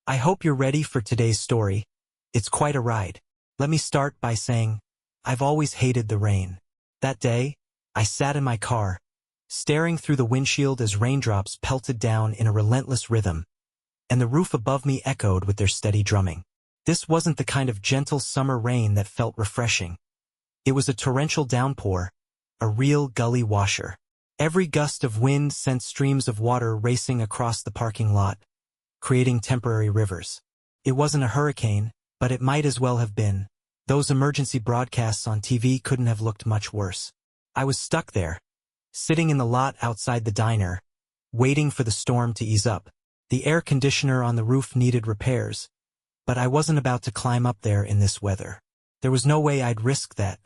I hope you're ready for today's story. It's quite a ride. Let me start by saying, I've always hated the rain. That day, I sat in my car, staring through the windshield as raindrops pelted down in a relentless rhythm, and the roof above me echoed with their steady drumming. This wasn't the kind of gentle summer rain that felt refreshing. It was a torrential downpour, a real gully washer. Every gust of wind sent streams of water racing across the parking lot, creating temporary rivers. It wasn't a hurricane, but it might as well have been. Those emergency broadcasts on TV couldn't have looked much worse. I was stuck there, sitting in the lot outside the diner, waiting for the storm to ease up. The air conditioner on the roof needed repairs, but I wasn't about to climb up there in this weather. There was no way I'd risk that.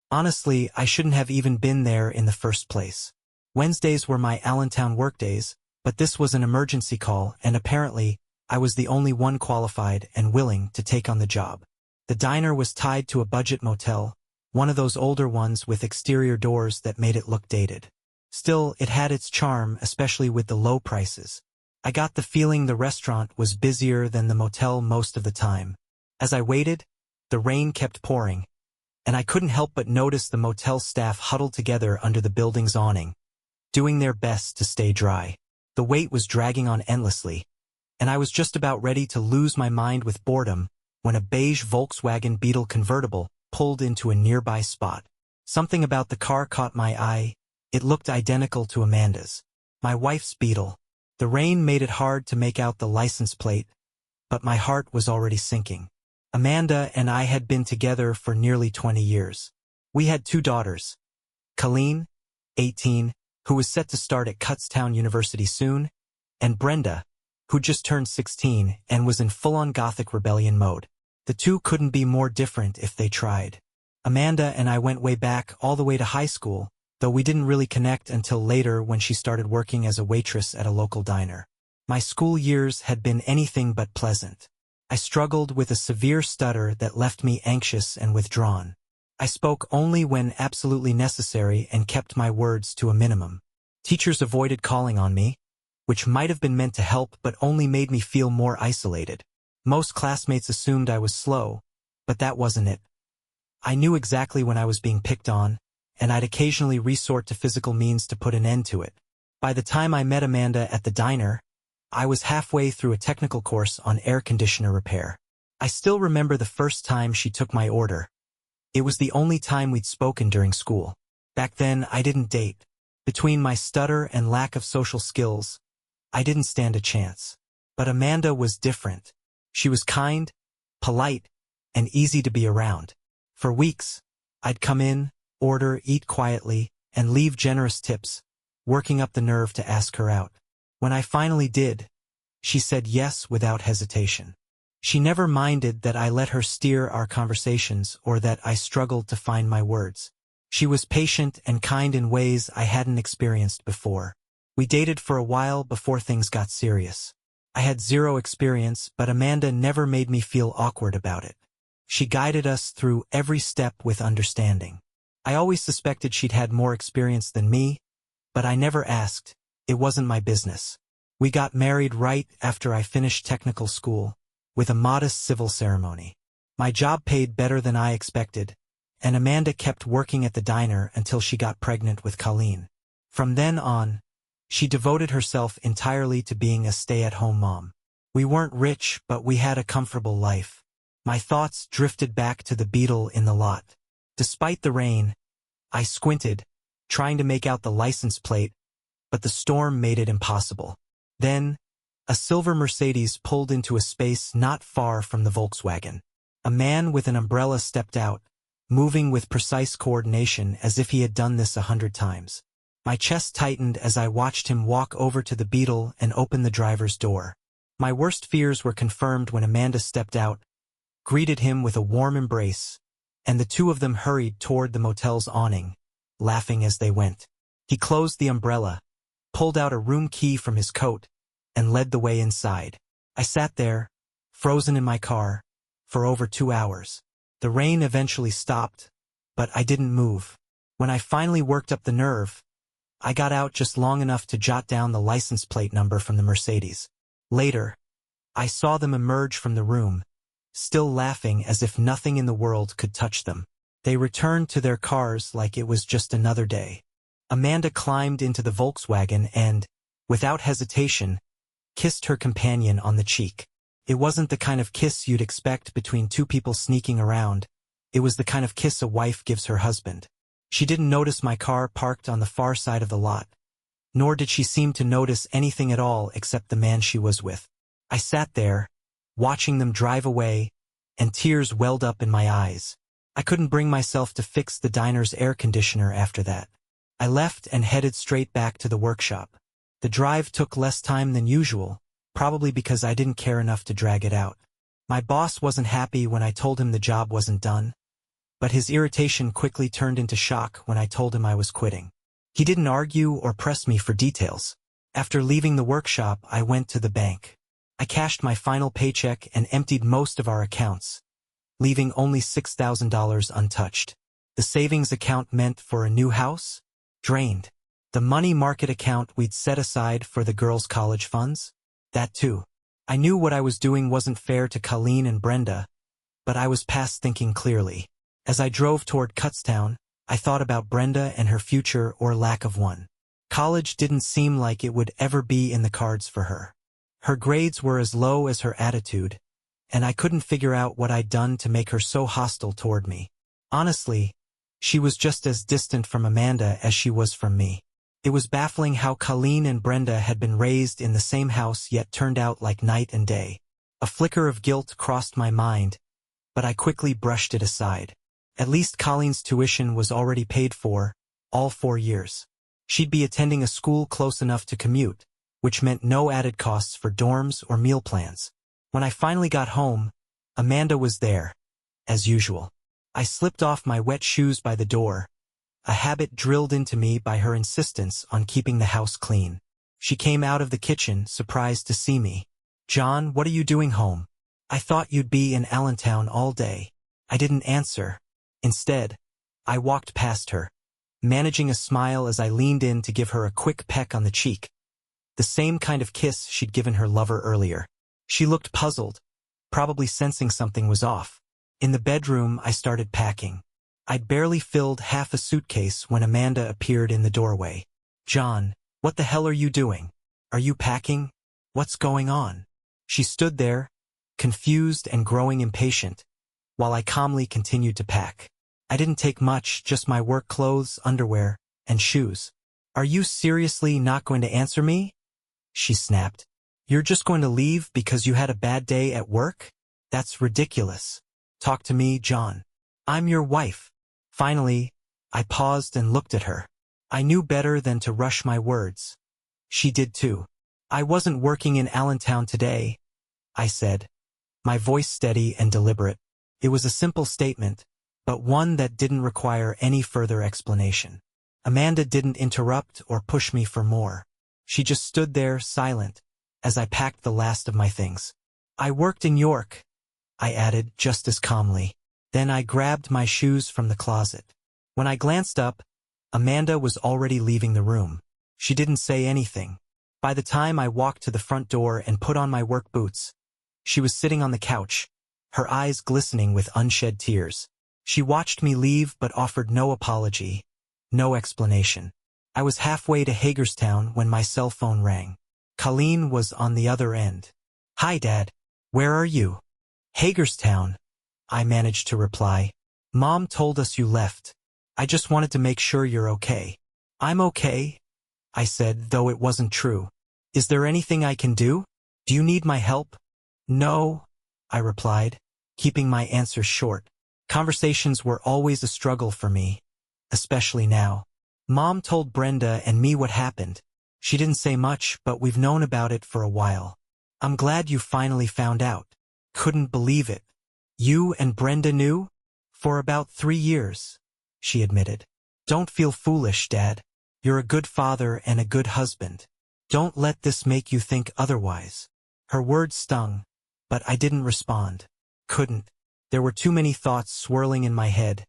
Honestly, I shouldn't have even been there in the first place. Wednesdays were my Allentown workdays, but this was an emergency call, and apparently, I was the only one qualified and willing to take on the job. The diner was tied to a budget motel, one of those older ones with exterior doors that made it look dated. Still, it had its charm, especially with the low prices. I got the feeling the restaurant was busier than the motel most of the time. As I waited, the rain kept pouring, and I couldn't help but notice the motel staff huddled together under the building's awning, doing their best to stay dry. The wait was dragging on endlessly, and I was just about ready to lose my mind with boredom when a beige Volkswagen Beetle convertible pulled into a nearby spot. Something about the car caught my eye. It looked identical to Amanda's, my wife's Beetle. The rain made it hard to make out the license plate, but my heart was already sinking. Amanda and I had been together for nearly 20 years. We had 2 daughters, Colleen, 18, who was set to start at Kutztown University soon, and Brenda, who just turned 16 and was in full-on Gothic rebellion mode. The two couldn't be more different if they tried. Amanda and I went way back, all the way to high school, though we didn't really connect until later when she started working as a waitress at a local diner. My school years had been anything but pleasant. I struggled with a severe stutter that left me anxious and withdrawn. I spoke only when absolutely necessary and kept my words to a minimum. Teachers avoided calling on me, which might have been meant to help but only made me feel more isolated. Most classmates assumed I was slow, but that wasn't it. I knew exactly when I was being picked on, and I'd occasionally resort to physical means to put an end to it. By the time I met Amanda at the diner, I was halfway through a technical course on air conditioner repair. I still remember the first time she took my order. It was the only time we'd spoken during school. Back then, I didn't date. Between my stutter and lack of social skills, I didn't stand a chance. But Amanda was different. She was kind, polite, and easy to be around. For weeks, I'd come in, order, eat quietly, and leave generous tips, working up the nerve to ask her out. When I finally did, she said yes without hesitation. She never minded that I let her steer our conversations or that I struggled to find my words. She was patient and kind in ways I hadn't experienced before. We dated for a while before things got serious. I had zero experience, but Amanda never made me feel awkward about it. She guided us through every step with understanding. I always suspected she'd had more experience than me, but I never asked. It wasn't my business. We got married right after I finished technical school, with a modest civil ceremony. My job paid better than I expected, and Amanda kept working at the diner until she got pregnant with Colleen. From then on, she devoted herself entirely to being a stay-at-home mom. We weren't rich, but we had a comfortable life. My thoughts drifted back to the Beetle in the lot. Despite the rain, I squinted, trying to make out the license plate, but the storm made it impossible. Then, a silver Mercedes pulled into a space not far from the Volkswagen. A man with an umbrella stepped out, moving with precise coordination as if he had done this 100 times. My chest tightened as I watched him walk over to the Beetle and open the driver's door. My worst fears were confirmed when Amanda stepped out, greeted him with a warm embrace, and the two of them hurried toward the motel's awning, laughing as they went. He closed the umbrella, pulled out a room key from his coat, and led the way inside. I sat there, frozen in my car, for over 2 hours. The rain eventually stopped, but I didn't move. When I finally worked up the nerve, I got out just long enough to jot down the license plate number from the Mercedes. Later, I saw them emerge from the room, still laughing as if nothing in the world could touch them. They returned to their cars like it was just another day. Amanda climbed into the Volkswagen and, without hesitation, kissed her companion on the cheek. It wasn't the kind of kiss you'd expect between two people sneaking around. It was the kind of kiss a wife gives her husband. She didn't notice my car parked on the far side of the lot, nor did she seem to notice anything at all except the man she was with. I sat there, watching them drive away, and tears welled up in my eyes. I couldn't bring myself to fix the diner's air conditioner after that. I left and headed straight back to the workshop. The drive took less time than usual, probably because I didn't care enough to drag it out. My boss wasn't happy when I told him the job wasn't done, but his irritation quickly turned into shock when I told him I was quitting. He didn't argue or press me for details. After leaving the workshop, I went to the bank. I cashed my final paycheck and emptied most of our accounts, leaving only $6,000 untouched. The savings account meant for a new house? Drained. The money market account we'd set aside for the girls' college funds? That too. I knew what I was doing wasn't fair to Colleen and Brenda, but I was past thinking clearly. As I drove toward Kutztown, I thought about Brenda and her future or lack of one. College didn't seem like it would ever be in the cards for her. Her grades were as low as her attitude, and I couldn't figure out what I'd done to make her so hostile toward me. Honestly, she was just as distant from Amanda as she was from me. It was baffling how Colleen and Brenda had been raised in the same house yet turned out like night and day. A flicker of guilt crossed my mind, but I quickly brushed it aside. At least Colleen's tuition was already paid for, all 4 years. She'd be attending a school close enough to commute, which meant no added costs for dorms or meal plans. When I finally got home, Amanda was there, as usual. I slipped off my wet shoes by the door, a habit drilled into me by her insistence on keeping the house clean. She came out of the kitchen, surprised to see me. "John, what are you doing home? I thought you'd be in Allentown all day." I didn't answer. Instead, I walked past her, managing a smile as I leaned in to give her a quick peck on the cheek, the same kind of kiss she'd given her lover earlier. She looked puzzled, probably sensing something was off. In the bedroom, I started packing. I'd barely filled half a suitcase when Amanda appeared in the doorway. "John, what the hell are you doing? Are you packing? What's going on?" She stood there, confused and growing impatient, while I calmly continued to pack. I didn't take much, just my work clothes, underwear, and shoes. "Are you seriously not going to answer me?" she snapped. "You're just going to leave because you had a bad day at work? That's ridiculous. Talk to me, John. I'm your wife." Finally, I paused and looked at her. I knew better than to rush my words. She did too. "I wasn't working in Allentown today," I said, my voice steady and deliberate. It was a simple statement, but one that didn't require any further explanation. Amanda didn't interrupt or push me for more. She just stood there, silent, as I packed the last of my things. "I worked in York," I added just as calmly. Then I grabbed my shoes from the closet. When I glanced up, Amanda was already leaving the room. She didn't say anything. By the time I walked to the front door and put on my work boots, she was sitting on the couch, her eyes glistening with unshed tears. She watched me leave but offered no apology, no explanation. I was halfway to Hagerstown when my cell phone rang. Colleen was on the other end. "Hi, Dad. Where are you?" "Hagerstown," I managed to reply. "Mom told us you left. I just wanted to make sure you're okay." "I'm okay," I said, though it wasn't true. "Is there anything I can do? Do you need my help?" "No," I replied, keeping my answers short. Conversations were always a struggle for me, especially now. Mom told Brenda and me what happened. She didn't say much, but we've known about it for a while. "I'm glad you finally found out." "Couldn't believe it." "You and Brenda knew?" "For about 3 years," she admitted. "Don't feel foolish, Dad. You're a good father and a good husband. Don't let this make you think otherwise." Her words stung, but I didn't respond. Couldn't. There were too many thoughts swirling in my head,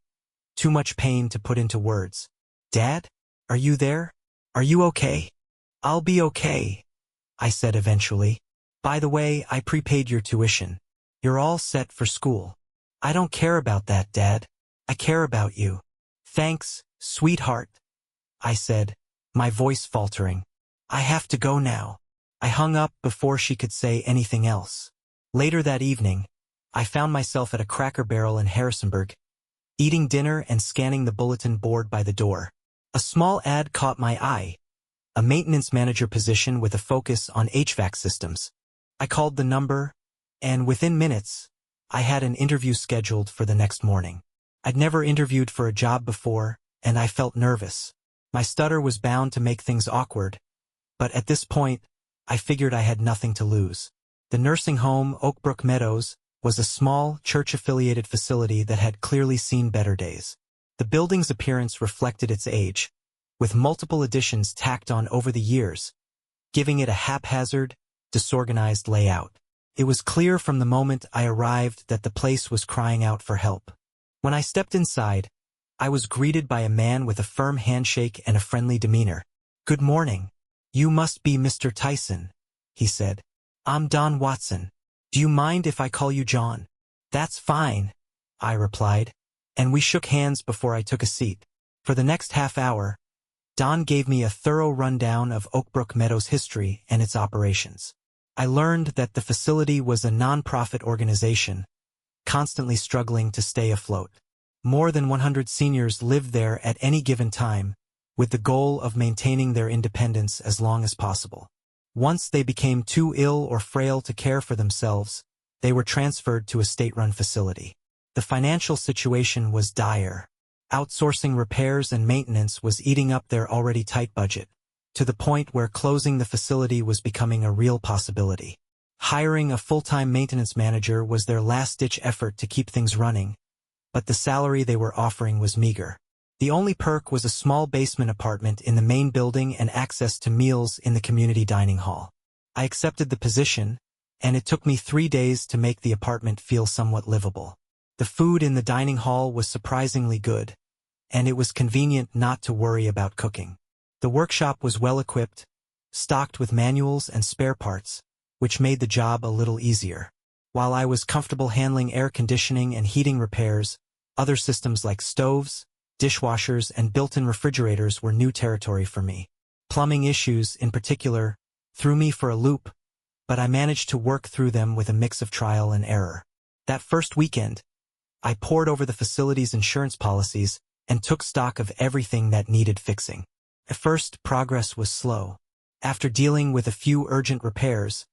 too much pain to put into words. "Dad? Are you there? Are you okay?" "I'll be okay," I said eventually. By the way, I prepaid your tuition. You're all set for school. I don't care about that, Dad. I care about you. Thanks, sweetheart, I said, my voice faltering. I have to go now. I hung up before she could say anything else. Later that evening, I found myself at a Cracker Barrel in Harrisonburg, eating dinner and scanning the bulletin board by the door. A small ad caught my eye, a maintenance manager position with a focus on HVAC systems. I called the number, and within minutes, I had an interview scheduled for the next morning. I'd never interviewed for a job before, and I felt nervous. My stutter was bound to make things awkward, but at this point, I figured I had nothing to lose. The nursing home, Oakbrook Meadows, was a small, church-affiliated facility that had clearly seen better days. The building's appearance reflected its age, with multiple additions tacked on over the years, giving it a haphazard, disorganized layout. It was clear from the moment I arrived that the place was crying out for help. When I stepped inside, I was greeted by a man with a firm handshake and a friendly demeanor. "Good morning. You must be Mr. Tyson," he said. "I'm Don Watson. Do you mind if I call you John?" "That's fine," I replied, and we shook hands before I took a seat. For the next half hour, Don gave me a thorough rundown of Oakbrook Meadows' history and its operations. I learned that the facility was a non-profit organization, constantly struggling to stay afloat. More than 100 seniors lived there at any given time, with the goal of maintaining their independence as long as possible. Once they became too ill or frail to care for themselves, they were transferred to a state-run facility. The financial situation was dire. Outsourcing repairs and maintenance was eating up their already tight budget, to the point where closing the facility was becoming a real possibility. Hiring a full-time maintenance manager was their last-ditch effort to keep things running, but the salary they were offering was meager. The only perk was a small basement apartment in the main building and access to meals in the community dining hall. I accepted the position, and it took me 3 days to make the apartment feel somewhat livable. The food in the dining hall was surprisingly good, and it was convenient not to worry about cooking. The workshop was well-equipped, stocked with manuals and spare parts, which made the job a little easier. While I was comfortable handling air conditioning and heating repairs, other systems like stoves, dishwashers, and built-in refrigerators were new territory for me. Plumbing issues, in particular, threw me for a loop, but I managed to work through them with a mix of trial and error. That first weekend, I pored over the facility's insurance policies and took stock of everything that needed fixing. At first, progress was slow. After dealing with a few urgent repairs,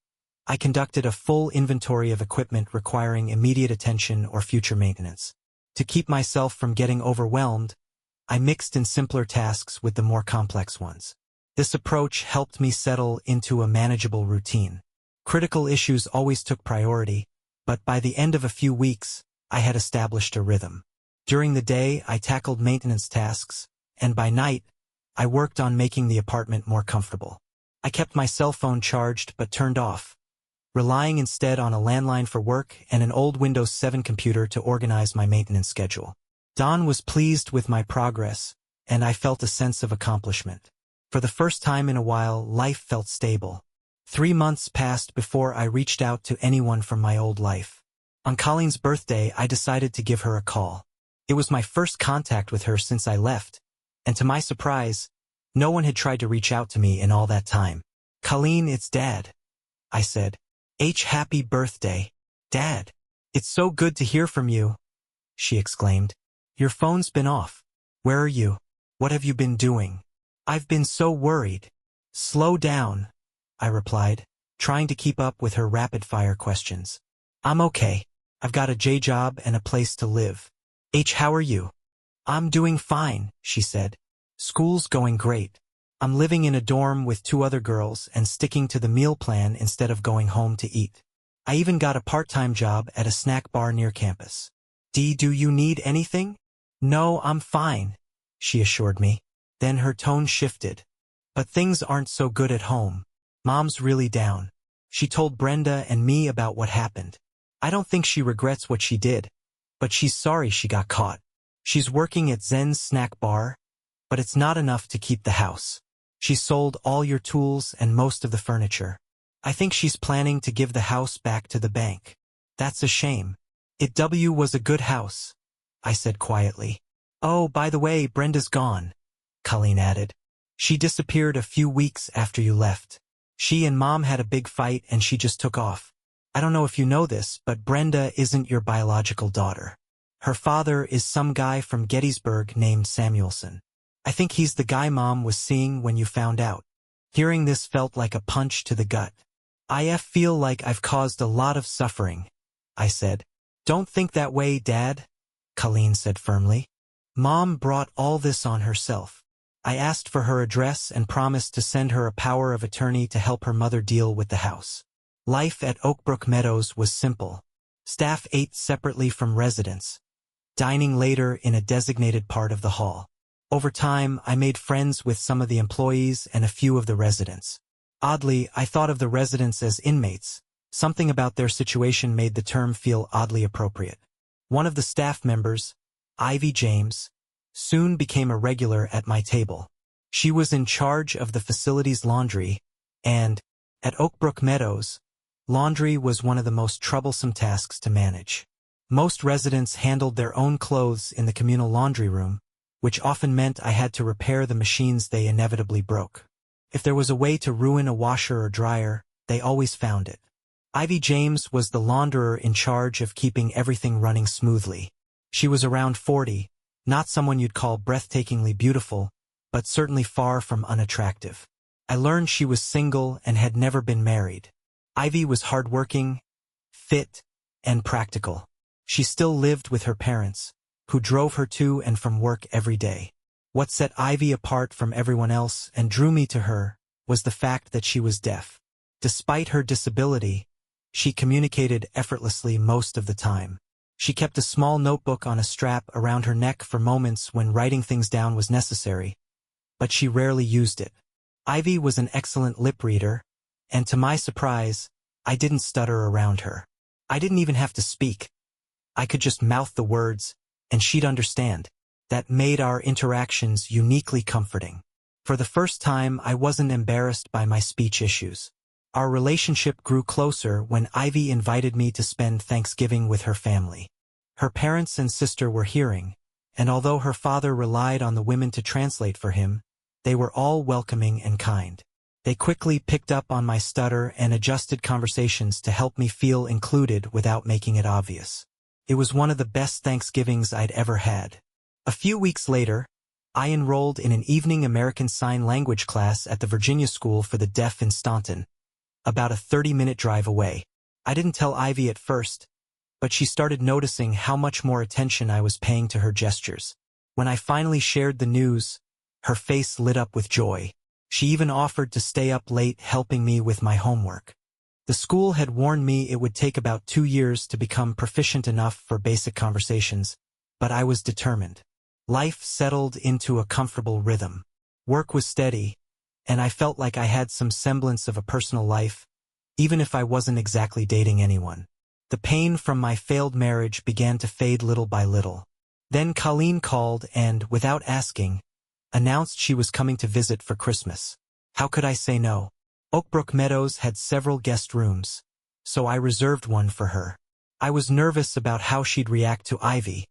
I conducted a full inventory of equipment requiring immediate attention or future maintenance. To keep myself from getting overwhelmed, I mixed in simpler tasks with the more complex ones. This approach helped me settle into a manageable routine. Critical issues always took priority, but by the end of a few weeks, I had established a rhythm. During the day, I tackled maintenance tasks, and by night, I worked on making the apartment more comfortable. I kept my cell phone charged but turned off, relying instead on a landline for work and an old Windows 7 computer to organize my maintenance schedule. Don was pleased with my progress, and I felt a sense of accomplishment. For the first time in a while, life felt stable. 3 months passed before I reached out to anyone from my old life. On Colleen's birthday, I decided to give her a call. It was my first contact with her since I left, and to my surprise, no one had tried to reach out to me in all that time. "Colleen, it's Dad," I said. "Happy birthday, Dad. It's so good to hear from you," she exclaimed. "Your phone's been off. Where are you? What have you been doing? I've been so worried." "Slow down," I replied, trying to keep up with her rapid-fire questions. "I'm okay. I've got a job and a place to live." How are you?" "I'm doing fine," she said. "School's going great. I'm living in a dorm with 2 other girls and sticking to the meal plan instead of going home to eat. I even got a part-time job at a snack bar near campus." Do you need anything?" "No, I'm fine," she assured me. Then her tone shifted. "But things aren't so good at home. Mom's really down. She told Brenda and me about what happened. I don't think she regrets what she did, but she's sorry she got caught. She's working at Zen's snack bar, but it's not enough to keep the house. She sold all your tools and most of the furniture. I think she's planning to give the house back to the bank. That's a shame. It was a good house, I said quietly. Oh, by the way, Brenda's gone, Colleen added. She disappeared a few weeks after you left. She and Mom had a big fight and she just took off. I don't know if you know this, but Brenda isn't your biological daughter. Her father is some guy from Gettysburg named Samuelson. I think he's the guy Mom was seeing when you found out. Hearing this felt like a punch to the gut. I feel like I've caused a lot of suffering, I said. Don't think that way, Dad, Colleen said firmly. Mom brought all this on herself. I asked for her address and promised to send her a power of attorney to help her mother deal with the house. Life at Oakbrook Meadows was simple. Staff ate separately from residents, dining later in a designated part of the hall. Over time, I made friends with some of the employees and a few of the residents. Oddly, I thought of the residents as inmates. Something about their situation made the term feel oddly appropriate. One of the staff members, Ivy James, soon became a regular at my table. She was in charge of the facility's laundry, and, at Oakbrook Meadows, laundry was one of the most troublesome tasks to manage. Most residents handled their own clothes in the communal laundry room, which often meant I had to repair the machines they inevitably broke. If there was a way to ruin a washer or dryer, they always found it. Ivy James was the launderer in charge of keeping everything running smoothly. She was around 40, not someone you'd call breathtakingly beautiful, but certainly far from unattractive. I learned she was single and had never been married. Ivy was hardworking, fit, and practical. She still lived with her parents, who drove her to and from work every day. What set Ivy apart from everyone else and drew me to her was the fact that she was deaf. Despite her disability, she communicated effortlessly most of the time. She kept a small notebook on a strap around her neck for moments when writing things down was necessary, but she rarely used it. Ivy was an excellent lip reader, and to my surprise, I didn't stutter around her. I didn't even have to speak. I could just mouth the words, and she'd understand. That made our interactions uniquely comforting. For the first time, I wasn't embarrassed by my speech issues. Our relationship grew closer when Ivy invited me to spend Thanksgiving with her family. Her parents and sister were hearing, and although her father relied on the women to translate for him, they were all welcoming and kind. They quickly picked up on my stutter and adjusted conversations to help me feel included without making it obvious. It was one of the best Thanksgivings I'd ever had. A few weeks later, I enrolled in an evening American Sign Language class at the Virginia School for the Deaf in Staunton, about a 30-minute drive away. I didn't tell Ivy at first, but she started noticing how much more attention I was paying to her gestures. When I finally shared the news, her face lit up with joy. She even offered to stay up late helping me with my homework. The school had warned me it would take about 2 years to become proficient enough for basic conversations, but I was determined. Life settled into a comfortable rhythm. Work was steady, and I felt like I had some semblance of a personal life, even if I wasn't exactly dating anyone. The pain from my failed marriage began to fade little by little. Then Colleen called and, without asking, announced she was coming to visit for Christmas. How could I say no? Oakbrook Meadows had several guest rooms, so I reserved one for her. I was nervous about how she'd react to Ivy,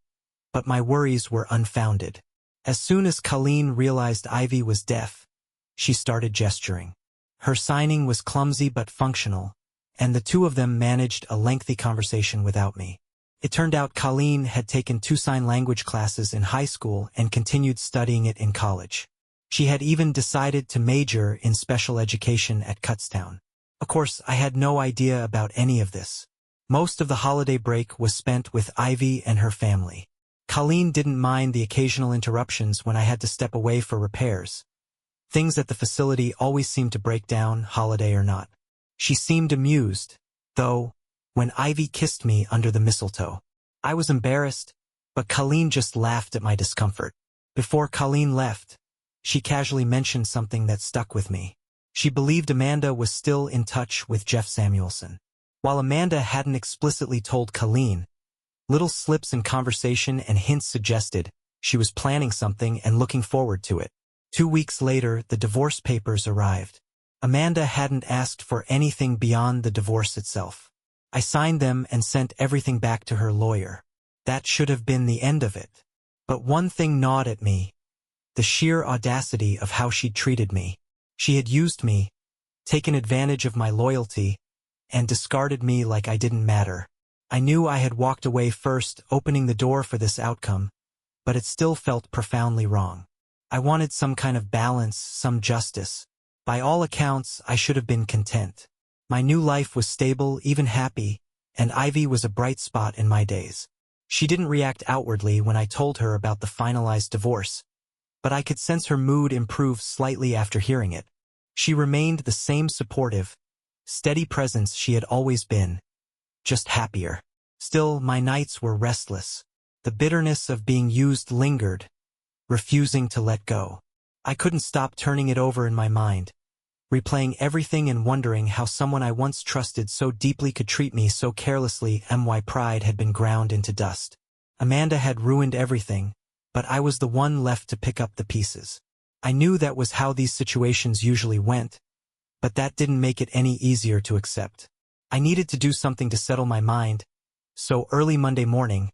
but my worries were unfounded. As soon as Colleen realized Ivy was deaf, she started gesturing. Her signing was clumsy but functional, and the two of them managed a lengthy conversation without me. It turned out Colleen had taken 2 sign language classes in high school and continued studying it in college. She had even decided to major in special education at Kutztown. Of course, I had no idea about any of this. Most of the holiday break was spent with Ivy and her family. Colleen didn't mind the occasional interruptions when I had to step away for repairs. Things at the facility always seemed to break down, holiday or not. She seemed amused, though, when Ivy kissed me under the mistletoe. I was embarrassed, but Colleen just laughed at my discomfort. Before Colleen left, she casually mentioned something that stuck with me. She believed Amanda was still in touch with Jeff Samuelson. While Amanda hadn't explicitly told Colleen, little slips in conversation and hints suggested she was planning something and looking forward to it. 2 weeks later, the divorce papers arrived. Amanda hadn't asked for anything beyond the divorce itself. I signed them and sent everything back to her lawyer. That should have been the end of it. But one thing gnawed at me: the sheer audacity of how she'd treated me. She had used me, taken advantage of my loyalty, and discarded me like I didn't matter. I knew I had walked away first, opening the door for this outcome, but it still felt profoundly wrong. I wanted some kind of balance, some justice. By all accounts, I should have been content. My new life was stable, even happy, and Ivy was a bright spot in my days. She didn't react outwardly when I told her about the finalized divorce, but I could sense her mood improve slightly after hearing it. She remained the same supportive, steady presence she had always been, just happier. Still, my nights were restless. The bitterness of being used lingered, refusing to let go. I couldn't stop turning it over in my mind, replaying everything and wondering how someone I once trusted so deeply could treat me so carelessly. My pride had been ground into dust. Amanda had ruined everything, but I was the one left to pick up the pieces. I knew that was how these situations usually went, but that didn't make it any easier to accept. I needed to do something to settle my mind, so early Monday morning,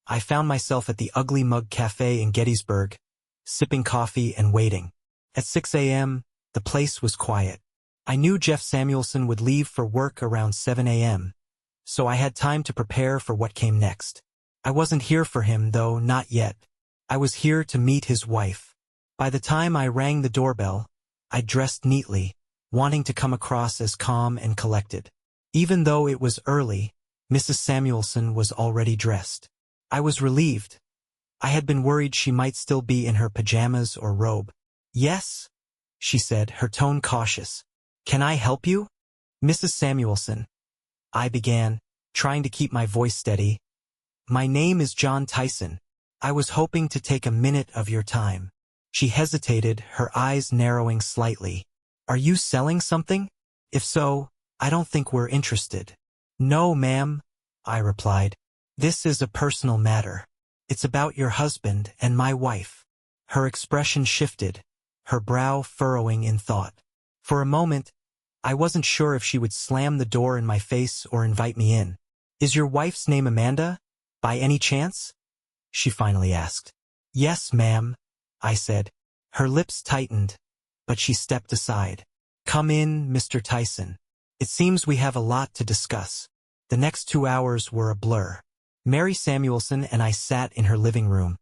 I found myself at the Ugly Mug Cafe in Gettysburg, sipping coffee and waiting. At 6 a.m., the place was quiet. I knew Jeff Samuelson would leave for work around 7 a.m., so I had time to prepare for what came next. I wasn't here for him, though, not yet. I was here to meet his wife. By the time I rang the doorbell, I dressed neatly, wanting to come across as calm and collected. Even though it was early, Mrs. Samuelson was already dressed. I was relieved. I had been worried she might still be in her pajamas or robe. "Yes," she said, her tone cautious. "Can I help you?" "Mrs. Samuelson," I began, trying to keep my voice steady. "My name is John Tyson. I was hoping to take a minute of your time." She hesitated, her eyes narrowing slightly. "Are you selling something? If so, I don't think we're interested." "No, ma'am," I replied. "This is a personal matter. It's about your husband and my wife." Her expression shifted, her brow furrowing in thought. For a moment, I wasn't sure if she would slam the door in my face or invite me in. "Is your wife's name Amanda, by any chance?" she finally asked. "Yes, ma'am," I said. Her lips tightened, but she stepped aside. "Come in, Mr. Tyson. It seems we have a lot to discuss." The next 2 hours were a blur. Mary Samuelson and I sat in her living room,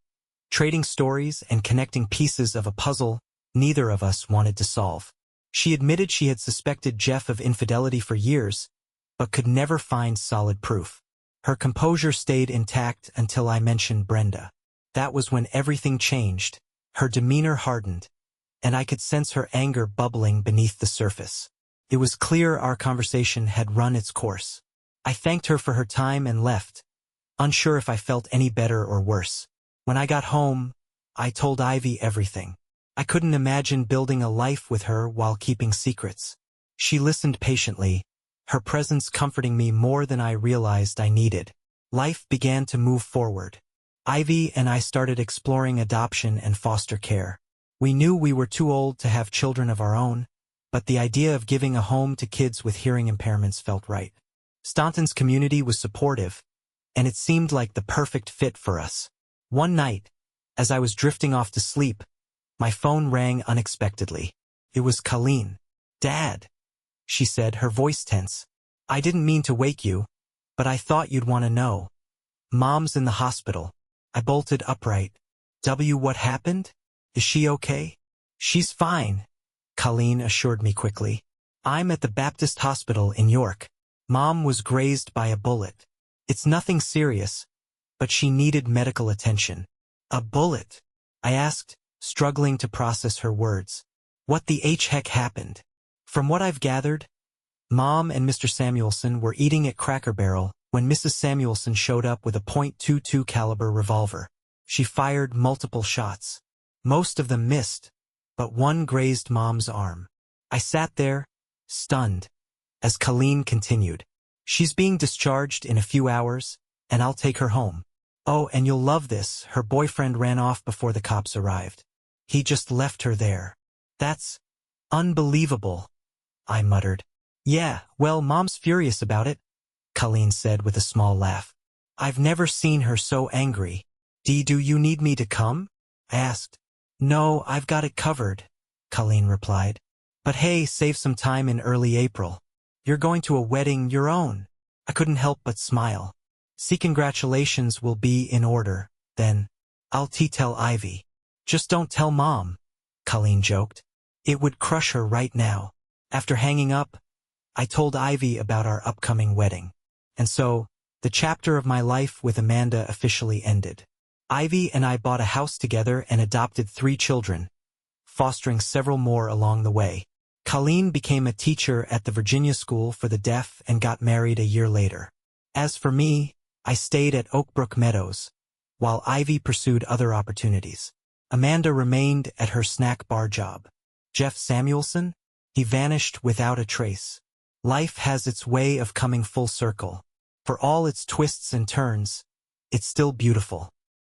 trading stories and connecting pieces of a puzzle neither of us wanted to solve. She admitted she had suspected Jeff of infidelity for years, but could never find solid proof. Her composure stayed intact until I mentioned Brenda. That was when everything changed. Her demeanor hardened, and I could sense her anger bubbling beneath the surface. It was clear our conversation had run its course. I thanked her for her time and left, unsure if I felt any better or worse. When I got home, I told Ivy everything. I couldn't imagine building a life with her while keeping secrets. She listened patiently, her presence comforting me more than I realized I needed. Life began to move forward. Ivy and I started exploring adoption and foster care. We knew we were too old to have children of our own, but the idea of giving a home to kids with hearing impairments felt right. Staunton's community was supportive, and it seemed like the perfect fit for us. One night, as I was drifting off to sleep, my phone rang unexpectedly. It was Colleen. "Dad," she said, her voice tense. "I didn't mean to wake you, but I thought you'd want to know. Mom's in the hospital." I bolted upright. What happened? Is she okay?" "She's fine," Colleen assured me quickly. "I'm at the Baptist Hospital in York. Mom was grazed by a bullet. It's nothing serious, but she needed medical attention." "A bullet?" I asked, struggling to process her words. "What the heck happened?" "From what I've gathered, Mom and Mr. Samuelson were eating at Cracker Barrel when Mrs. Samuelson showed up with a .22 caliber revolver. She fired multiple shots. Most of them missed, but one grazed Mom's arm." I sat there, stunned, as Colleen continued. "She's being discharged in a few hours, and I'll take her home. Oh, and you'll love this, her boyfriend ran off before the cops arrived. He just left her there." "That's unbelievable," I muttered. Yeah, well, Mom's furious about it, Colleen said with a small laugh. I've never seen her so angry. Dee, do you need me to come? I asked. No, I've got it covered, Colleen replied. But hey, save some time in early April. You're going to a wedding your own. I couldn't help but smile. See, congratulations will be in order, then. I'll tell Ivy. Just don't tell Mom, Colleen joked. It would crush her right now. After hanging up, I told Ivy about our upcoming wedding. And so, the chapter of my life with Amanda officially ended. Ivy and I bought a house together and adopted 3 children, fostering several more along the way. Colleen became a teacher at the Virginia School for the Deaf and got married a year later. As for me, I stayed at Oakbrook Meadows, while Ivy pursued other opportunities. Amanda remained at her snack bar job. Jeff Samuelson? He vanished without a trace. Life has its way of coming full circle. For all its twists and turns, it's still beautiful.